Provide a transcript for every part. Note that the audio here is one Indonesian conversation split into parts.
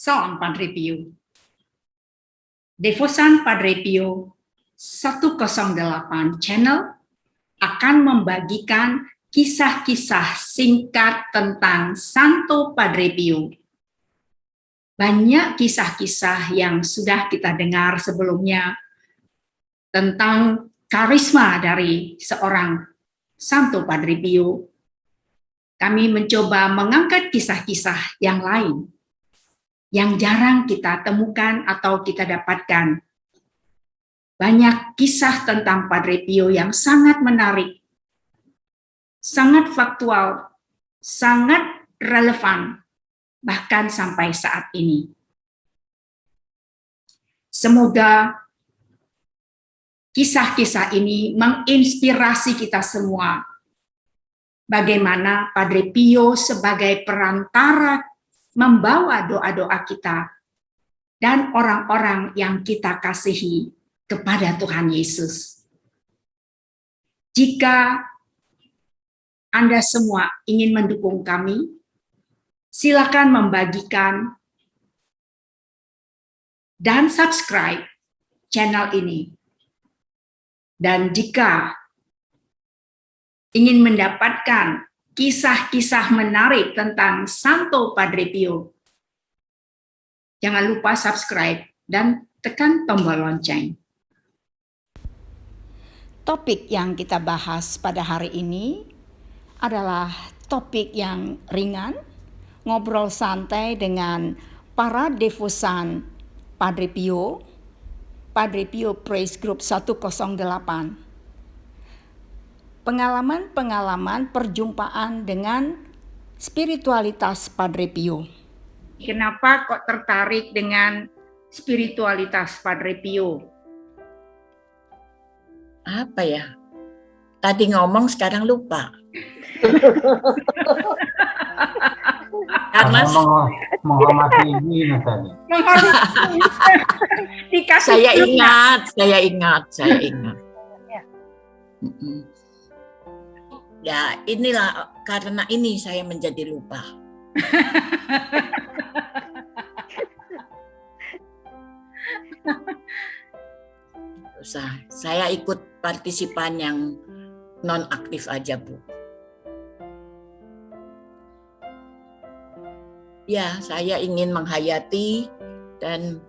Salam Padre Pio. Devosan Padre Pio 108 Channel akan membagikan kisah-kisah singkat tentang Santo Padre Pio. Banyak kisah-kisah yang sudah kita dengar sebelumnya tentang karisma dari seorang Santo Padre Pio. Kami mencoba mengangkat kisah-kisah yang lain yang jarang kita temukan atau kita dapatkan. Banyak kisah tentang Padre Pio yang sangat menarik, sangat faktual, sangat relevan, bahkan sampai saat ini. Semoga kisah-kisah ini menginspirasi kita semua. Bagaimana Padre Pio sebagai perantara membawa doa-doa kita dan orang-orang yang kita kasihi kepada Tuhan Yesus. Jika Anda semua ingin mendukung kami, silakan membagikan dan subscribe channel ini. Dan jika ingin mendapatkan kisah-kisah menarik tentang Santo Padre Pio, jangan lupa subscribe dan tekan tombol lonceng. Topik yang kita bahas pada hari ini adalah topik yang ringan, ngobrol santai dengan para devosan Padre Pio Praise Group 108. Pengalaman-pengalaman perjumpaan dengan spiritualitas Padre Pio. Kenapa kok tertarik dengan spiritualitas Padre Pio? Apa ya? Tadi ngomong sekarang lupa. Karena menghormati ini tadi. Saya ingat. Ya, inilah karena ini saya menjadi lupa. Saya ikut partisipan yang non aktif aja, Bu. Ya, saya ingin menghayati dan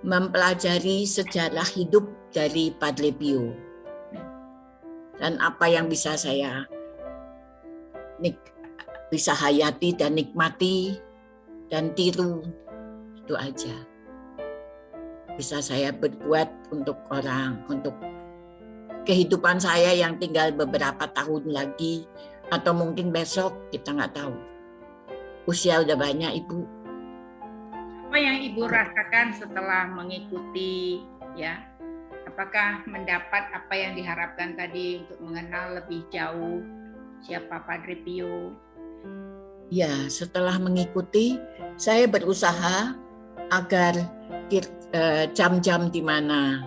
mempelajari sejarah hidup dari Padre Pio. Dan apa yang bisa saya hayati dan nikmati dan tiru, itu aja. Bisa saya berbuat untuk orang, untuk kehidupan saya yang tinggal beberapa tahun lagi, atau mungkin besok, kita nggak tahu. Usia udah banyak, Ibu. Apa yang Ibu rasakan setelah mengikuti, ya? Apakah mendapat apa yang diharapkan tadi untuk mengenal lebih jauh siapa Padre Pio? Ya, setelah mengikuti, saya berusaha agar jam-jam di mana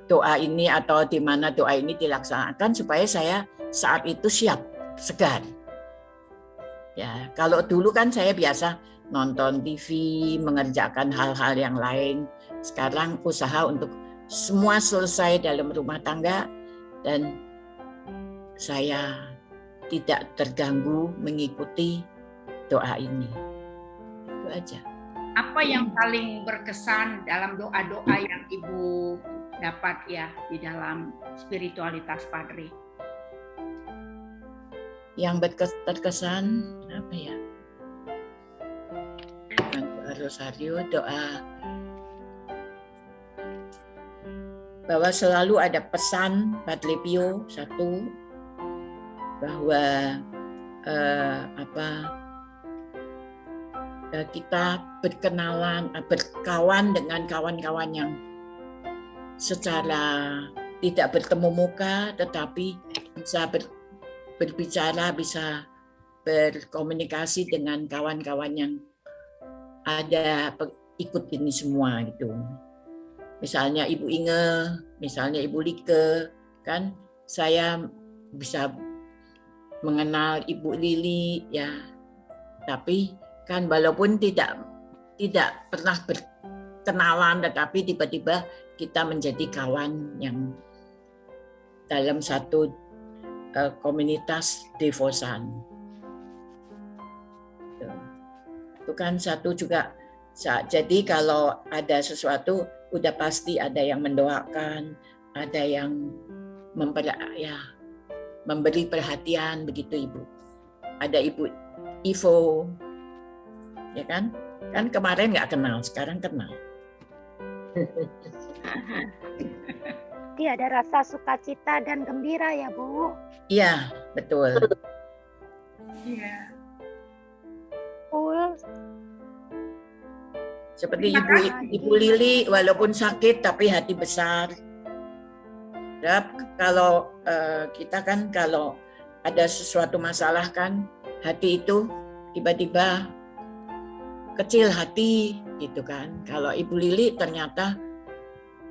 doa ini atau di mana doa ini dilaksanakan supaya saya saat itu siap, segar. Ya, kalau dulu kan saya biasa nonton TV, mengerjakan hal-hal yang lain. Sekarang usaha untuk semua selesai dalam rumah tangga dan saya tidak terganggu mengikuti doa ini. Itu aja. Apa yang paling berkesan dalam doa-doa yang Ibu dapat ya di dalam spiritualitas Padre? Yang terkesan apa ya? Doa Rosario, doa bahwa selalu ada pesan Padre Pio satu, bahwa kita berkawan dengan kawan-kawan yang secara tidak bertemu muka tetapi bisa berbicara, bisa berkomunikasi dengan kawan-kawan yang ada ikut ini semua gitu. Misalnya Ibu Inge, misalnya Ibu Like, kan saya bisa mengenal Ibu Lili ya. tapi kan walaupun tidak pernah berkenalan, tetapi tiba-tiba kita menjadi kawan yang dalam satu komunitas devosan. Itu kan satu juga. Jadi kalau ada sesuatu, udah pasti ada yang mendoakan, ada yang memberi perhatian, begitu Ibu. Ada Ibu Ivo, ya kan? Kan kemarin nggak kenal, sekarang kenal. Jadi ada rasa sukacita dan gembira ya Bu. Iya, betul. Iya. Betul. Seperti Terima Ibu Lili, walaupun sakit tapi hati besar. Ya, kalau kita kan kalau ada sesuatu masalah kan, hati itu tiba-tiba kecil hati gitu kan. Kalau Ibu Lili ternyata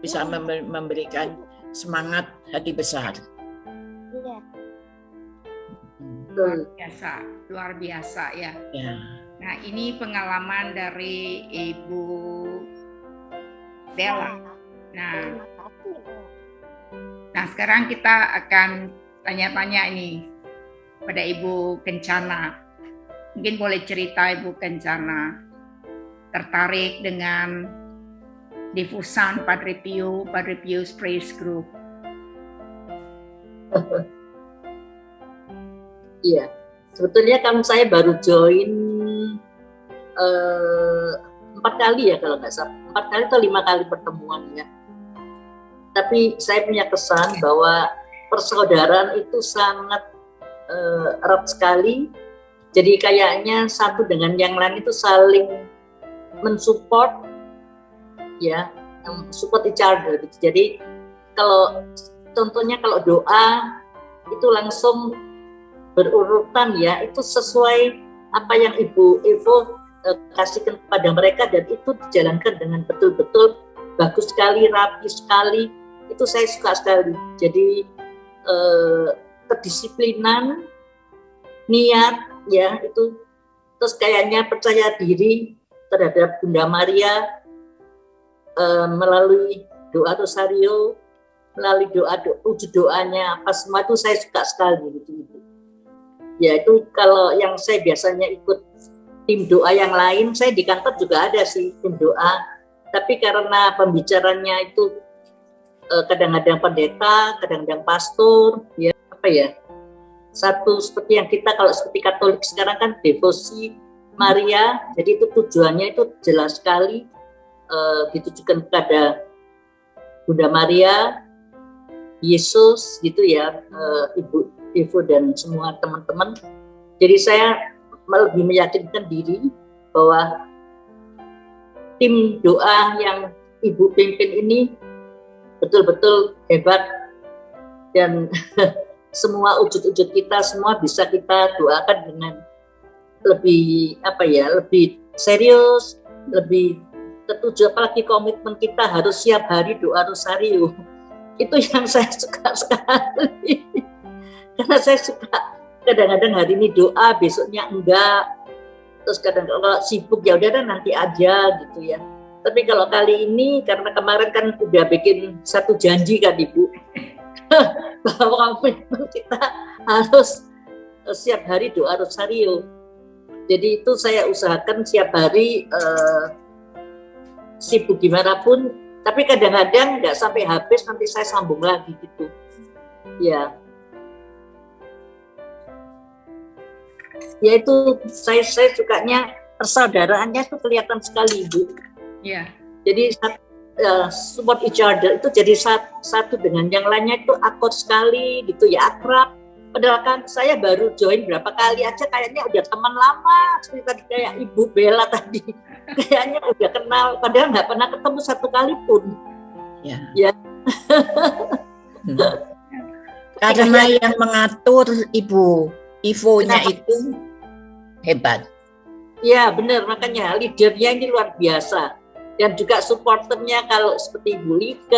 bisa memberikan semangat hati besar. Iya. Luar biasa ya. Ya. Nah, ini pengalaman dari Ibu Della. Nah, Terima kasih Bu. nah sekarang kita akan tanya-tanya ini pada Ibu Kencana. Mungkin boleh cerita Ibu Kencana tertarik dengan Devosan Padre Pio's Praise Group. Iya, sebetulnya kan saya baru join 4 kali ya kalau nggak salah, 4 kali atau 5 kali pertemuan ya. Tapi saya punya kesan bahwa persaudaraan itu sangat erat sekali. Jadi kayaknya satu dengan yang lain itu saling mensupport, ya, support each other. Jadi kalau contohnya kalau doa itu langsung berurutan ya, itu sesuai apa yang Ibu Evo kasihkan kepada mereka dan itu dijalankan dengan betul-betul bagus sekali, rapi sekali. Itu saya suka sekali. Jadi kedisiplinan, niat ya itu, terus kayaknya percaya diri terhadap Bunda Maria melalui doa rosario, melalui wujud doanya, apa semua itu saya suka sekali gitu. Ya itu kalau yang saya biasanya ikut tim doa yang lain, saya di kantor juga ada sih tim doa, tapi karena pembicaranya itu kadang-kadang pendeta, kadang-kadang pastor, ya apa ya, satu seperti yang kita kalau seperti Katolik sekarang kan devosi Maria, jadi itu tujuannya itu jelas sekali ditujukan kepada Bunda Maria, Yesus gitu ya, Ibu Ivo dan semua teman-teman. Jadi saya lebih meyakinkan diri bahwa tim doa yang Ibu pimpin ini betul-betul hebat dan semua wujud-wujud kita semua bisa kita doakan dengan lebih lebih serius, lebih tertuju, apalagi komitmen kita harus siap hari doa rosario. Itu yang saya suka sekali. Karena saya suka kadang-kadang hari ini doa, besoknya enggak. Terus kadang-kadang kalau sibuk ya udah nanti aja gitu ya. Tapi kalau kali ini karena kemarin kan udah bikin satu janji kan Ibu bahwa kita harus siap hari doa rosario. Jadi itu saya usahakan siap hari sibuk gimana pun. Tapi kadang-kadang nggak sampai habis, nanti saya sambung lagi gitu. Ya. Ya itu saya sukanya persaudaraannya itu kelihatan sekali Ibu. Iya. Jadi support each other itu jadi satu dengan yang lainnya itu akur sekali gitu ya, akrab. Padahal kan saya baru join berapa kali aja kayaknya udah teman lama, seperti tadi kayak Ibu Bella tadi. Kayaknya udah kenal, padahal nggak pernah ketemu satu kali pun. Ya. Karena yang mengatur Ibu Ivo-nya itu hebat. Ya benar, makanya leadernya ini luar biasa. Dan juga supporternya kalau seperti Ibu Like,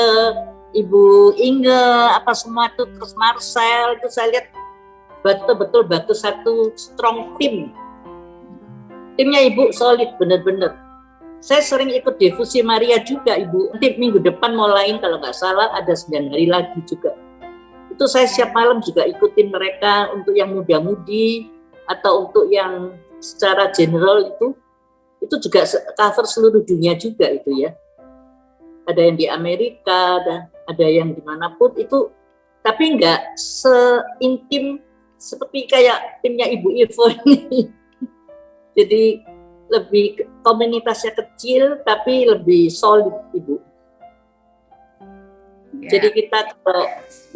Ibu Inge, apa semua itu, terus Marcel, itu saya lihat betul-betul bagus, satu strong team. timnya Ibu solid bener-bener. Saya sering ikut Defusi Maria juga Ibu. Nanti minggu depan mulai kalau nggak salah ada 9 hari lagi juga. Itu saya setiap malam juga ikutin mereka untuk yang muda-mudi atau untuk yang secara general itu juga cover seluruh dunia juga itu ya. Ada yang di Amerika, ada yang dimanapun itu, tapi nggak seintim seperti kayak timnya Ibu Ivo ini. Jadi lebih komunitasnya kecil tapi lebih solid Ibu. Ya. Jadi kita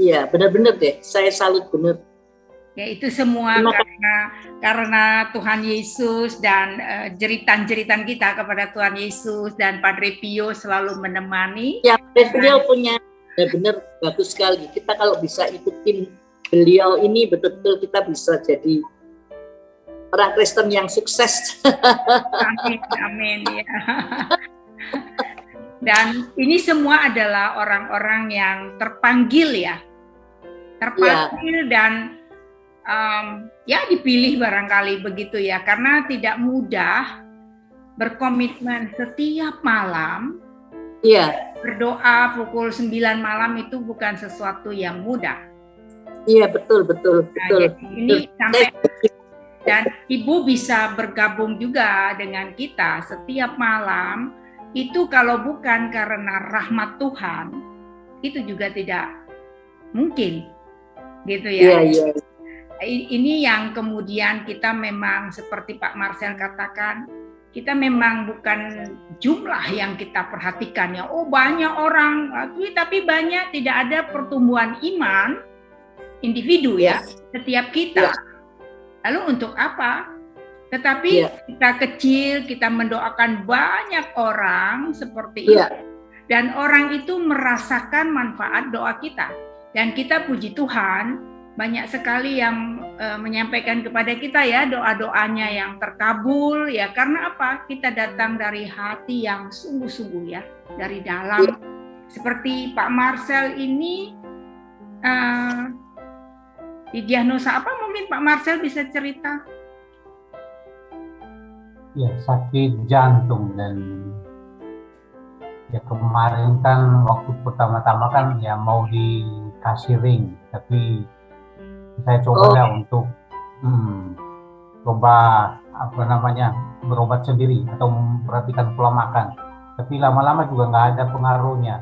ya benar-benar deh, saya salut benar. Ya itu semua karena Tuhan Yesus dan jeritan-jeritan kita kepada Tuhan Yesus dan Padre Pio selalu menemani. Ya, Padre Pio punya benar-benar bagus sekali. Kita kalau bisa ikutin beliau ini betul-betul kita bisa jadi orang Kristen yang sukses. Amin, amin ya. Dan ini semua adalah orang-orang yang terpanggil ya. Terpanggil dan ya dipilih barangkali begitu ya. Karena tidak mudah berkomitmen setiap malam. Iya. Berdoa pukul 9 malam itu bukan sesuatu yang mudah. Iya, betul. Nah, jadi ini sampai dan Ibu bisa bergabung juga dengan kita setiap malam, itu kalau bukan karena rahmat Tuhan, itu juga tidak mungkin, gitu ya. Iya. Ini yang kemudian kita memang seperti Pak Marcel katakan, kita memang bukan jumlah yang kita perhatikan ya. Oh banyak orang, tapi banyak tidak ada pertumbuhan iman individu ya, setiap kita. Lalu untuk apa? Tetapi kita kecil, kita mendoakan banyak orang seperti itu. Dan orang itu merasakan manfaat doa kita. Dan kita puji Tuhan, banyak sekali yang menyampaikan kepada kita ya doa-doanya yang terkabul ya. Karena apa? Kita datang dari hati yang sungguh-sungguh ya, dari dalam. Seperti Pak Marcel ini didiagnosa apa? Mungkin Pak Marcel bisa cerita. Ya, sakit jantung. Dan ya kemarin kan waktu pertama-tama kan ya mau dikasih ring, tapi saya coba untuk coba berobat sendiri atau memperhatikan pola makan, tapi lama-lama juga nggak ada pengaruhnya.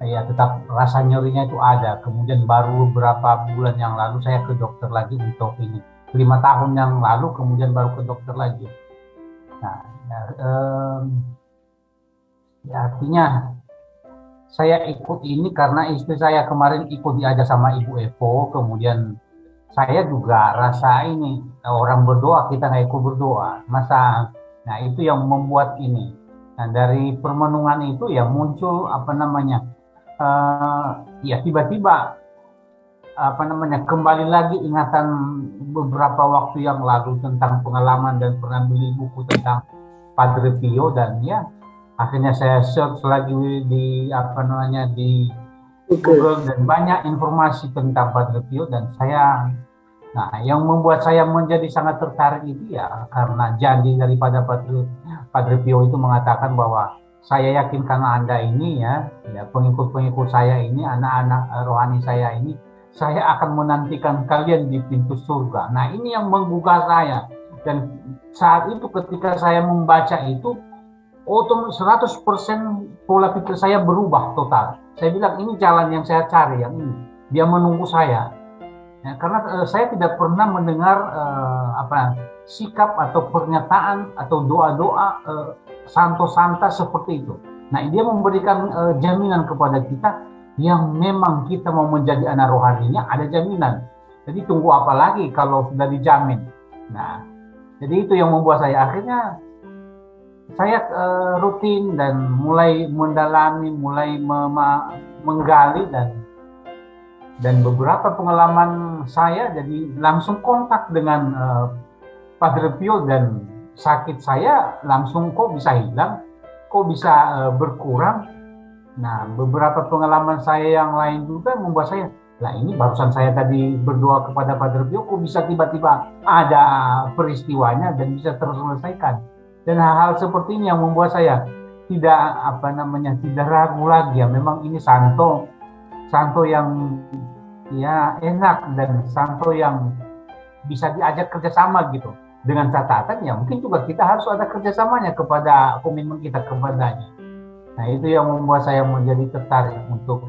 Ya tetap rasa nyerinya itu ada. Kemudian baru beberapa bulan yang lalu saya ke dokter lagi untuk ini. 5 tahun yang lalu kemudian baru ke dokter lagi. Nah, ya artinya saya ikut ini karena istri saya kemarin ikut diajak sama Ibu Evo. Kemudian saya juga rasa ini orang berdoa kita nggak ikut berdoa. Nah itu yang membuat ini. Nah dari permenungan itu ya muncul ya tiba-tiba kembali lagi ingatan beberapa waktu yang lalu tentang pengalaman dan pernah beli buku tentang Padre Pio, dan ya akhirnya saya search lagi di Google dan banyak informasi tentang Padre Pio, dan yang membuat saya menjadi sangat tertarik itu ya karena janji daripada Padre Pio itu mengatakan bahwa saya yakin karena Anda ini ya pengikut-pengikut saya ini, anak-anak rohani saya ini, saya akan menantikan kalian di pintu surga. Nah ini yang menggugah saya. Dan saat itu ketika saya membaca itu, otomatis 100% pola pikir saya berubah total. Saya bilang ini jalan yang saya cari, yang ini. Dia menunggu saya. Ya, karena saya tidak pernah mendengar sikap atau pernyataan atau doa-doa santo-santa seperti itu. Nah, dia memberikan jaminan kepada kita yang memang kita mau menjadi anak rohaninya, ada jaminan. Jadi tunggu apa lagi kalau sudah dijamin. Nah, jadi itu yang membuat saya akhirnya rutin dan mulai mendalami, mulai menggali, dan beberapa pengalaman saya jadi langsung kontak dengan Padre Pio, dan sakit saya langsung kok bisa hilang, kok bisa berkurang. Nah, beberapa pengalaman saya yang lain juga membuat saya, Nah ini barusan saya tadi berdoa kepada Padre Pio, kok bisa tiba-tiba ada peristiwanya dan bisa terselesaikan. Dan hal-hal seperti ini yang membuat saya tidak tidak ragu lagi ya. Memang ini santo yang ya enak dan santo yang bisa diajak kerjasama gitu. Dengan catatan ya mungkin juga kita harus ada kerjasamanya kepada komitmen kita kepadanya. Nah itu yang membuat saya menjadi tertarik untuk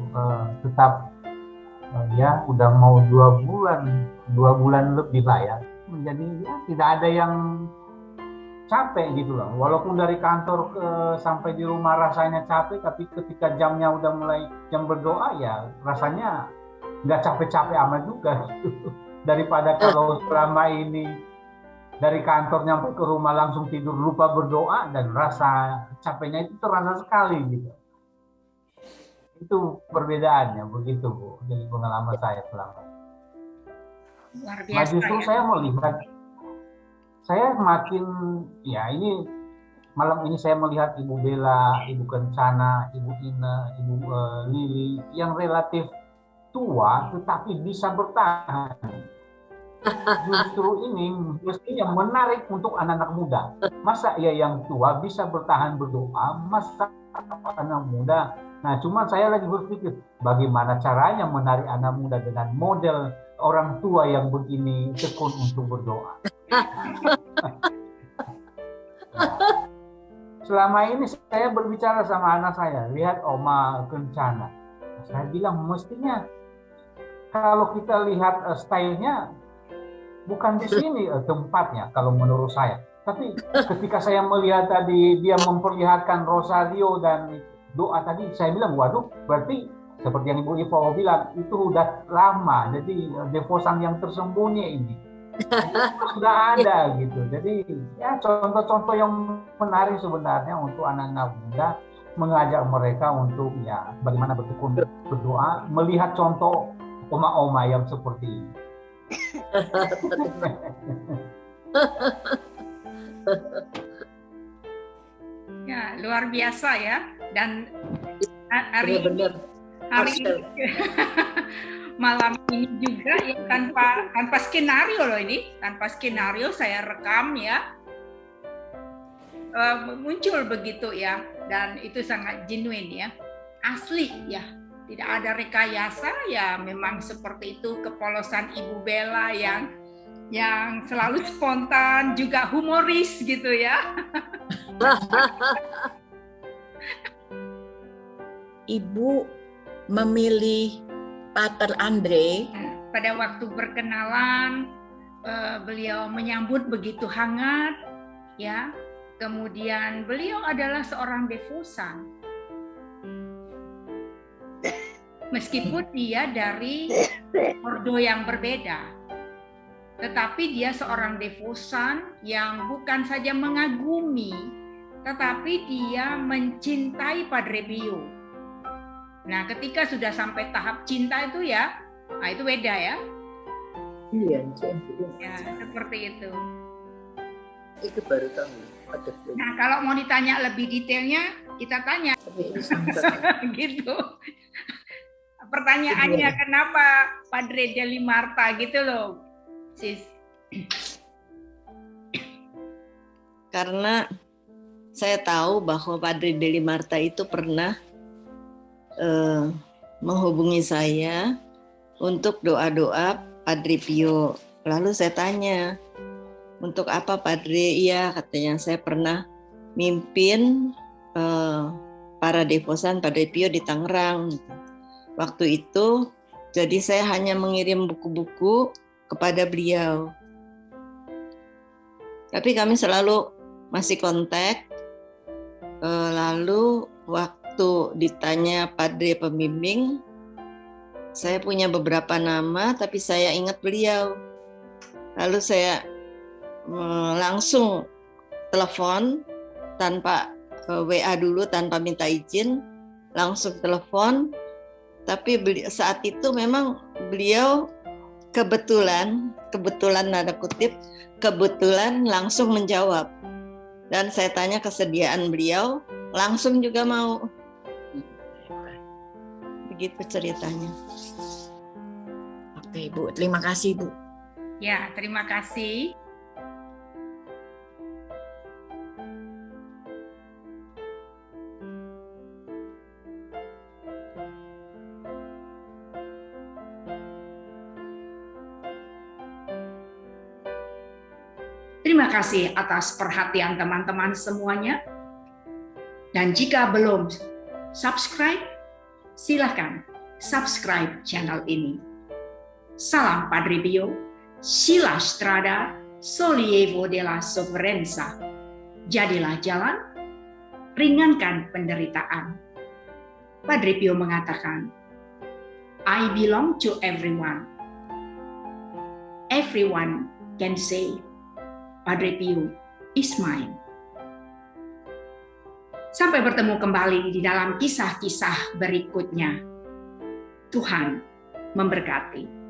tetap ya udah mau 2 bulan lebih lah ya. Menjadi ya, tidak ada yang capek gitu loh. Walaupun dari kantor sampai di rumah rasanya capek, tapi ketika jamnya udah mulai jam berdoa ya rasanya nggak capek-capek amat juga gitu. Daripada kalau selama ini dari kantor nyampe ke rumah langsung tidur lupa berdoa dan rasa capeknya itu terasa sekali gitu. Itu perbedaannya begitu Bu. Jadi pengalaman saya selama. Luar Nah biasa justru ya. saya melihat, saya makin ya ini malam ini saya melihat Ibu Bella, Ibu Kencana, Ibu Ina, Ibu Lili yang relatif tua tetapi bisa bertahan. Justru ini mestinya menarik untuk anak-anak muda. Masa ya yang tua bisa bertahan berdoa, masa anak muda. Nah, cuma saya lagi berpikir bagaimana caranya menarik anak muda dengan model orang tua yang begini tekun untuk berdoa. Selama ini saya berbicara sama anak saya, lihat Oma Kencana. Saya bilang mestinya kalau kita lihat stylenya bukan di sini tempatnya kalau menurut saya. Tapi ketika saya melihat tadi dia memperlihatkan rosario dan doa tadi, saya bilang waduh berarti seperti yang Ibu Ivo bilang itu udah lama. Jadi devosan yang tersembunyi ini sudah ada gitu. Jadi ya contoh-contoh yang menarik sebenarnya untuk anak-anak muda, mengajak mereka untuk ya bagaimana bertekun berdoa, melihat contoh oma-oma yang seperti ini. Ya, luar biasa ya. Dan hari malam ini juga ya tanpa skenario loh ini, tanpa skenario saya rekam ya. Muncul begitu ya, dan itu sangat genuine ya, asli ya. Tidak ada rekayasa ya, memang seperti itu kepolosan Ibu Bella yang selalu spontan, juga humoris gitu ya. Ibu memilih Pater Andre. Pada waktu berkenalan, beliau menyambut begitu hangat ya. Kemudian beliau adalah seorang devosan. Meskipun dia dari ordo yang berbeda, tetapi dia seorang devosan yang bukan saja mengagumi, tetapi dia mencintai Padre Pio. Nah, ketika sudah sampai tahap cinta itu ya, nah itu beda ya. Iya, ya seperti itu. Itu baru tahu. Nah, kalau mau ditanya lebih detailnya, kita tanya. Gitu. Pertanyaannya kenapa Padre Deli Marta gitu loh, Sis? Karena saya tahu bahwa Padre Deli Marta itu pernah menghubungi saya untuk doa-doa Padre Pio. Lalu saya tanya, untuk apa Padre? Iya, katanya saya pernah mimpin para devosan Padre Pio di Tangerang. Waktu itu, jadi saya hanya mengirim buku-buku kepada beliau. Tapi kami selalu masih kontak. Lalu waktu ditanya Padre pembimbing, saya punya beberapa nama, tapi saya ingat beliau. Lalu saya langsung telepon tanpa WA dulu, tanpa minta izin, langsung telepon. Tapi saat itu memang beliau kebetulan nada kutip, kebetulan langsung menjawab. Dan saya tanya kesediaan beliau, langsung juga mau. Begitu ceritanya. Oke, Bu. Terima kasih, Bu. Ya, terima kasih. Terima kasih atas perhatian teman-teman semuanya. Dan jika belum subscribe, silakan subscribe channel ini. Salam Padre Pio, Sila Strada, Solievo della Sofferenza. Jadilah jalan, ringankan penderitaan. Padre Pio mengatakan, I belong to everyone. Everyone can say, Padre Pio is mine. Sampai bertemu kembali di dalam kisah-kisah berikutnya. Tuhan memberkati.